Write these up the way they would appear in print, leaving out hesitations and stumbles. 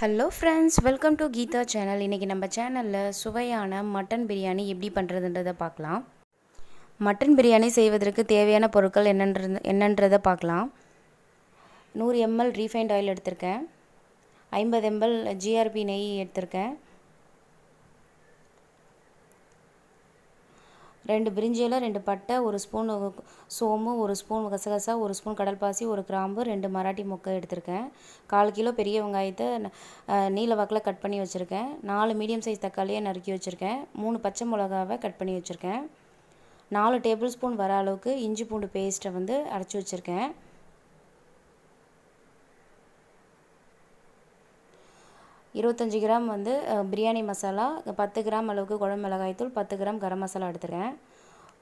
Hello friends, welcome to Geetha channel. இன்றைக்கி நம்ம சேனலில் சுவையான மட்டன் பிரியாணி எப்படி பண்ணுறதுன்றதை பார்க்கலாம். மட்டன் பிரியாணி செய்வதற்கு தேவையான பொருட்கள் என்னன்றதை பார்க்கலாம். 100 ml ரீஃபைண்ட் ஆயில் எடுத்திருக்கேன். 50 ml ஜிஆர்பி நெய் எடுத்திருக்கேன். 2 பிரிஞ்சி இலை, 2 பட்டை, 1 ஸ்பூன் சோம்பு, 1 ஸ்பூன் கசகசா, 1 ஸ்பூன் கடல்பாசி, 1 கிராம்பு, 2 மராட்டி மொக்கை எடுத்திருக்கேன். 1/4 கிலோ பெரிய வெங்காயத்தை நீல வாக்கில் கட் பண்ணி வச்சுருக்கேன். 4 மீடியம் சைஸ் தக்காளியை நறுக்கி வச்சுருக்கேன். 3 பச்சை மிளகாவை கட் பண்ணி வச்சுருக்கேன். 4 டேபிள் ஸ்பூன் வர அளவுக்கு இஞ்சி பூண்டு பேஸ்ட்டை அரைச்சி வச்சுருக்கேன். 25 கிராம் பிரியாணி மசாலா, 10 கிராம் அளவுக்கு குழம்பு மிளகாய்த்தூள், 10 கிராம் கரம் மசாலா எடுத்துருக்கேன்.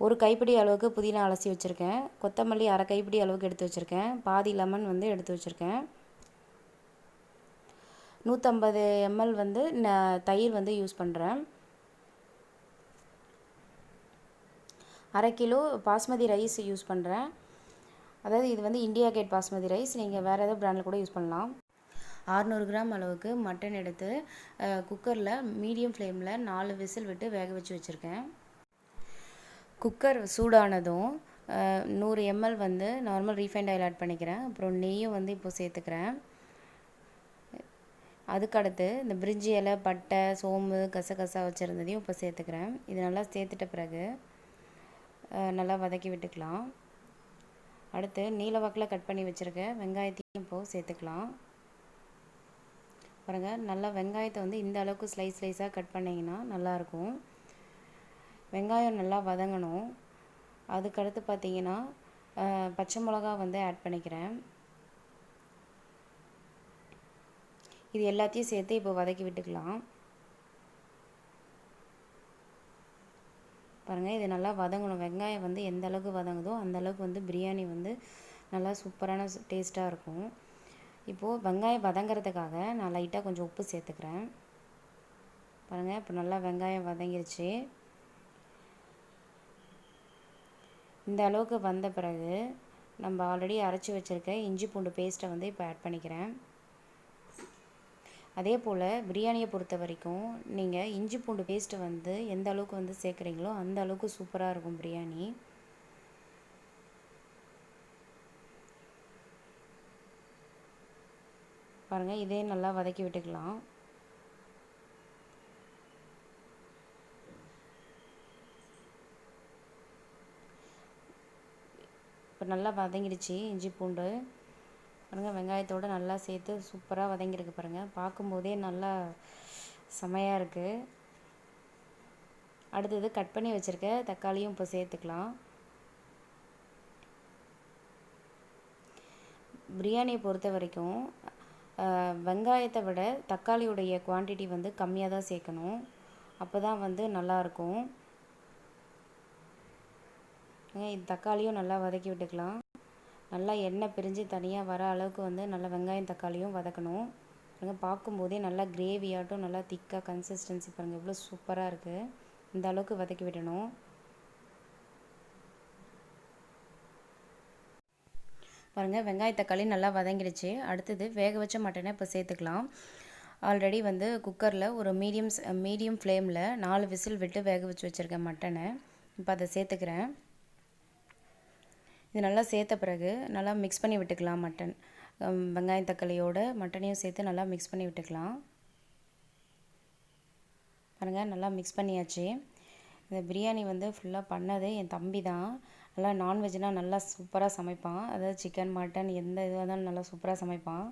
1 கைப்பிடி அளவுக்கு புதினா அலசி வச்சுருக்கேன். கொத்தமல்லி அரை கைப்பிடி அளவுக்கு எடுத்து வச்சுருக்கேன். பாதி லெமன் எடுத்து வச்சுருக்கேன். 150 ml தயிர் யூஸ் பண்ணுறேன். 1/2 கிலோ பாஸ்மதி ரைஸ் யூஸ் பண்ணுறேன். அதாவது இது இந்தியா கேட் பாஸ்மதி ரைஸ். நீங்கள் வேறு ஏதாவது பிராண்டில் கூட யூஸ் பண்ணலாம். 600 கிராம் அளவுக்கு மட்டன் எடுத்து குக்கரில் மீடியம் ஃப்ளேமில் 4 விசில் விட்டு வேக வச்சு வச்சுருக்கேன். குக்கர் சூடானதும் 100 ml normal refined oil add பண்ணிக்கிறேன். அப்புறம் நெய்யும் இப்போ சேர்த்துக்கிறேன். அதுக்கடுத்து இந்த பிரிஞ்சி இலை, பட்டை, சோம்பு, கசகசா வச்சுருந்ததையும் இப்போ சேர்த்துக்கிறேன். இது நல்லா சேர்த்துட்ட பிறகு நல்லா வதக்கி விட்டுக்கலாம். அடுத்து நீல வாக்கில் கட் பண்ணி வச்சுருக்க வெங்காயத்தையும் இப்போது சேர்த்துக்கலாம். பாருங்கள், நல்லா வெங்காயத்தை இந்த அளவுக்கு ஸ்லைஸாக கட் பண்ணிங்கன்னா நல்லாயிருக்கும். வெங்காயம் நல்லா வதங்கணும். அதுக்கடுத்து பார்த்திங்கன்னா பச்சை மிளகா ஆட் பண்ணிக்கிறேன். இது எல்லாத்தையும் சேர்த்து இப்போ வதக்கி விட்டுக்கலாம். பாருங்கள், இது நல்லா வதங்கணும். வெங்காயம் எந்த அளவுக்கு வதங்குதோ அந்த அளவுக்கு பிரியாணி நல்லா சூப்பரான டேஸ்ட்டாக இருக்கும். இப்போது வெங்காயம் வதங்கிறதுக்காக நான் லைட்டாக கொஞ்சம் உப்பு சேர்த்துக்கிறேன். பாருங்கள், இப்போ நல்லா வெங்காயம் வதங்கிருச்சு. இந்த அளவுக்கு வந்த பிறகு நம்ம ஆல்ரெடி அரைச்சி வச்சுருக்க இஞ்சி பூண்டு பேஸ்ட்டை இப்போ ஆட் பண்ணிக்கிறேன். அதே போல் பிரியாணியை பொறுத்த வரைக்கும் நீங்கள் இஞ்சி பூண்டு பேஸ்ட்டு எந்த அளவுக்கு சேர்க்குறீங்களோ அந்த அளவுக்கு சூப்பராக இருக்கும் பிரியாணி. பாருங்கள், இதே நல்லா வதக்கி விட்டுக்கலாம். இப்போ நல்லா வதங்கிடுச்சு இஞ்சி பூண்டு. பாருங்கள், வெங்காயத்தோடு நல்லா சேர்த்து சூப்பராக வதங்கியிருக்கு. பாருங்கள், பார்க்கும்போதே நல்லா செமையாக இருக்குது. அடுத்தது கட் பண்ணி வச்சுருக்க தக்காளியும் இப்போ சேர்த்துக்கலாம். பிரியாணியை பொறுத்த வரைக்கும் வெங்காயத்தை விட தக்காளியுடைய குவான்டிட்டி கம்மியாக தான் சேர்க்கணும். அப்போ தான் நல்லாயிருக்கும். இது தக்காளியும் நல்லா வதக்கி விட்டுக்கலாம். நல்லா எண்ணெய் பிரிஞ்சு தனியாக வர அளவுக்கு நல்லா வெங்காயம் தக்காளியும் வதக்கணும். பார்க்கும்போதே நல்லா கிரேவியாட்டும் நல்லா திக்காக கன்சிஸ்டன்சி பாருங்கள் எவ்வளோ சூப்பராக இருக்குது. இந்த அளவுக்கு வதக்கி விடணும். பாருங்கள், வெங்காய தக்காளி நல்லா வதங்கிடுச்சு. அடுத்தது வேக வச்ச மட்டனை இப்போ சேர்த்துக்கலாம். ஆல்ரெடி குக்கரில் ஒரு மீடியம் ஃப்ளேமில் 4 விசில் விட்டு வேக வச்சு வச்சுருக்கேன் மட்டனை. இப்போ அதை சேர்த்துக்கிறேன். இது நல்லா சேர்த்த பிறகு நல்லா மிக்ஸ் பண்ணி விட்டுக்கலாம். மட்டன் வெங்காயம் தக்காளியோட மட்டனையும் சேர்த்து நல்லா மிக்ஸ் பண்ணி விட்டுக்கலாம். பாருங்கள், நல்லா மிக்ஸ் பண்ணியாச்சு. இந்த பிரியாணி ஃபுல்லாக பண்ணது என் தம்பி தான். நல்லா நான்வெஜ்னால் நல்லா சூப்பராக சமைப்பான். அதாவது சிக்கன், மட்டன் எந்த இதுவாக இருந்தாலும் நல்லா சூப்பராக சமைப்பான்.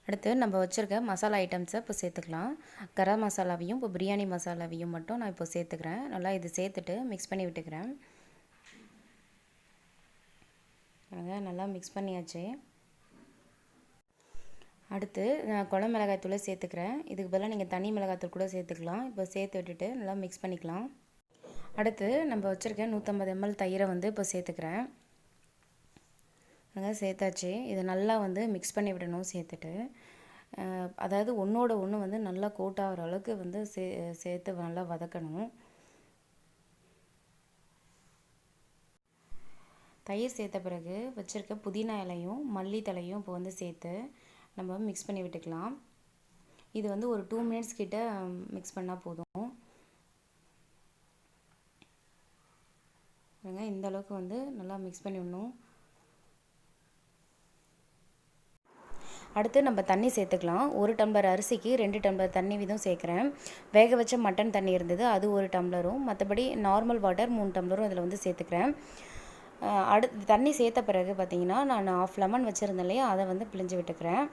அடுத்து நம்ம வச்சுருக்க மசாலா ஐட்டம்ஸை இப்போ சேர்த்துக்கலாம். கரம் மசாலாவையும் இப்போ பிரியாணி மசாலாவையும் மட்டும் நான் இப்போ சேர்த்துக்கிறேன். நல்லா இது சேர்த்துட்டு மிக்ஸ் பண்ணி விட்டுக்கிறேன். நல்லா மிக்ஸ் பண்ணியாச்சு. அடுத்து நான் குழம்பு மிளகாய்த்தூளை சேர்த்துக்கிறேன். இதுக்கு பதிலாக நீங்கள் தனி மிளகாய்த்தூள் கூட சேர்த்துக்கலாம். இப்போ சேர்த்து விட்டுட்டு நல்லா மிக்ஸ் பண்ணிக்கலாம். அடுத்து நம்ம வச்சுருக்க 150 ml தயிரை இப்போ சேர்த்துக்கிறேன். சேர்த்தாச்சு. இதை நல்லா மிக்ஸ் பண்ணி விடணும். சேர்த்துட்டு அதாவது ஒன்றோட ஒன்று நல்லா கோட் ஆகிற அளவுக்கு சேர்த்து நல்லா வதக்கணும். தயிர் சேர்த்த பிறகு வச்சுருக்க புதினா இலையும் மல்லி தழையும் இப்போ வந்து சேர்த்து நம்ம மிக்ஸ் பண்ணி விட்டுக்கலாம். இது வந்து ஒரு 2 மினிட்ஸ் கிட்ட மிக்ஸ் பண்ணால் போதும். இந்த அளவுக்கு வந்து நல்லா மிக்ஸ் பண்ணி விடணும். அடுத்து நம்ம தண்ணி சேர்த்துக்கலாம். 1 டம்ளர் அரிசிக்கு 2 டம்ளர் தண்ணி வீதம் சேர்க்குறேன். வேக வச்ச மட்டன் தண்ணி இருந்தது, அது 1 டம்ளரும், மற்றபடி நார்மல் வாட்டர் 3 டம்ளரும் அதில் வந்து சேர்த்துக்கிறேன். அடுத்து தண்ணி சேர்த்த பிறகு பார்த்திங்கன்னா நான் 1/2 லெமன் வச்சுருந்தேன் இல்லையா, அதை வந்து பிழிஞ்சு விட்டுக்கிறேன்.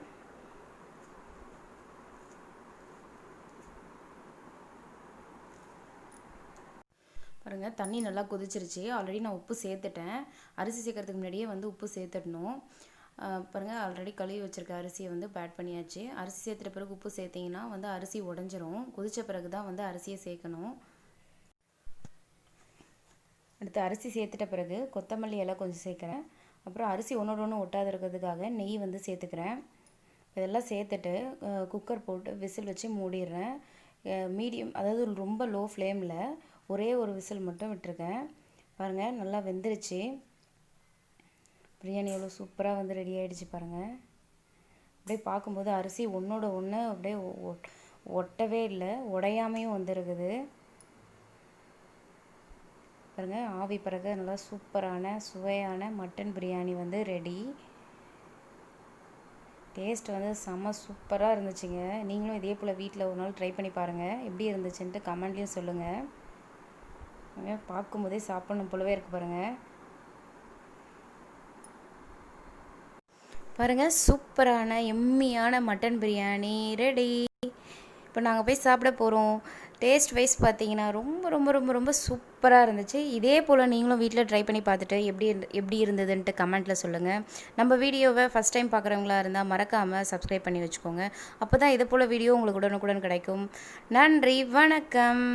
பாருங்கள், தண்ணி நல்லா கொதிச்சிருச்சு. ஆல்ரெடி நான் உப்பு சேர்த்துட்டேன். அரிசி சேர்க்கறதுக்கு முன்னாடியே வந்து உப்பு சேர்த்துடணும். பாருங்கள், ஆல்ரெடி கழுவி வச்சுருக்க அரிசியை வந்து ஆட் பண்ணியாச்சு. அரிசி சேர்த்துட்ட பிறகு உப்பு சேர்த்திங்கன்னா வந்து அரிசி உடஞ்சிரும். கொதித்த பிறகு தான் வந்து அரிசியை சேர்க்கணும். அடுத்து அரிசி சேர்த்துட்ட பிறகு கொத்தமல்லி இலை கொஞ்சம் சேர்க்குறேன். அப்புறம் அரிசி ஒன்றோட ஒன்று ஒட்டாது இருக்கிறதுக்காக நெய் வந்து சேர்த்துக்கிறேன். இதெல்லாம் சேர்த்துட்டு குக்கர் போட்டு விசில் வச்சு மூடிடுறேன். மீடியம், அதாவது ரொம்ப லோ ஃப்ளேமில் ஒரே ஒரு விசில் மட்டும் விட்டுருக்கேன். பாருங்கள், நல்லா வெந்துருச்சு. பிரியாணி எவ்வளோ சூப்பராக வந்து ரெடி ஆகிடுச்சு பாருங்கள். அப்படியே பார்க்கும்போது அரிசி ஒன்றோட ஒன்று அப்படியே ஒட்டவே இல்லை, உடையாமையும் வந்துருக்குது. பாருங்கள், ஆவி பறக்க நல்லா சூப்பரான சுவையான மட்டன் பிரியாணி வந்து ரெடி. டேஸ்ட் வந்து செம்ம சூப்பராக இருந்துச்சுங்க. நீங்களும் இதே போல் வீட்டில் ஒரு நாள் ட்ரை பண்ணி பாருங்கள். எப்படி இருந்துச்சுன்ட்டு கமெண்ட்லேயும் சொல்லுங்கள். பார்க்கும்போதே சாப்பிடணும் போலவே இருக்குது பாருங்கள். பாருங்கள், சூப்பரான எம்மியான மட்டன் பிரியாணி ரெடி. இப்போ நாங்கள் போய் சாப்பிட போகிறோம். டேஸ்ட் வைஸ் பார்த்தீங்கன்னா ரொம்ப ரொம்ப ரொம்ப ரொம்ப சூப்பராக இருந்துச்சு. இதே போல் நீங்களும் வீட்டில் ட்ரை பண்ணி பார்த்துட்டு எப்படி இருந்ததுன்ட்டு கமெண்ட்டில் சொல்லுங்கள். நம்ம வீடியோவை ஃபஸ்ட் டைம் பார்க்குறவங்களா இருந்தால் மறக்காமல் சப்ஸ்கிரைப் பண்ணி வச்சுக்கோங்க. அப்போ தான் இதே போல் வீடியோ உங்களுக்கு உடனுக்குடன் கிடைக்கும். நன்றி, வணக்கம்.